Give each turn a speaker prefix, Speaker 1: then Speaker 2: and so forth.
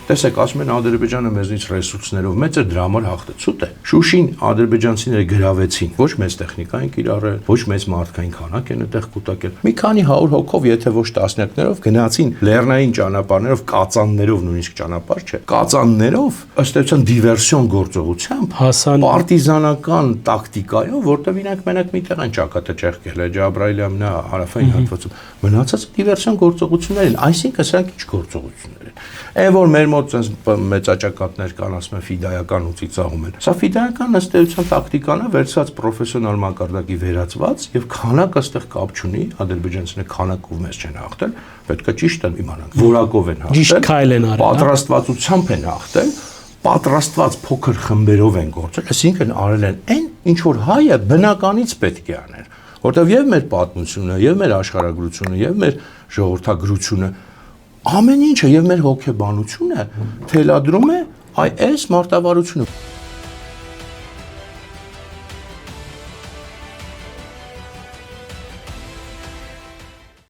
Speaker 1: Տեսեք, ասում են Ադրբեջանը մեզնից ռեսուրսներով մեծ է, դրա համար հաղթը ցույց է։ Շուշին ադրբեջանցիները գրավեցին, ոչ մեծ տեխնիկա են կիրառել, ոչ մեծ մարդկային քանակ են այդտեղ կուտակել։ Մի քանի 100 հոգով, եթե ոչ տասնյակներով գնացին լեռնային ճանապարհներով, կածաններով, նույնիսկ ճանապարհ չէ, կածաններով, ըստ էության դիվերսիոն գործողությամբ, պարտիզանական տակտիկայով, որտեղ իրենք մենակ միտեղ են ճակատը ճեղքել, Ջաբրայելյանն է հարավային հատվածում։ Մնացած դիվերսիոն գործողություններ են, այսինքն սրանք ինչ գործողություններ են։ Այն որ մեր մոտ sense մեծաճակատներ կան, ասում են ֆիդայական ու ծիծաղում են։ Սա ֆիդայական ըստ էության տակտիկան է, վերցած պրոֆեսիոնալ մակարդակի վերածված եւ քանակը այստեղ կապ չունի, ադրբեջանցիները քանակով մեզ չեն հաղթել, պետք է ճիշտ իմանանք, որակով են հաղթել,
Speaker 2: ճիշտ քայլ են արել,
Speaker 1: պատրաստվածությամբ են հաղթել, պատրաստված փոքր խմբերով են գործել, այսինքն արել են այն, ինչ որ հայը բնականից պետք է աներ, որտեղ եւ մեր պատմությունը, եւ մեր աշխարհագրությունը, եւ մեր ժողովրդագրությունը ամեն ինչը եւ մեր հոգեբանությունը թելադրում է այս մարտավարությունը։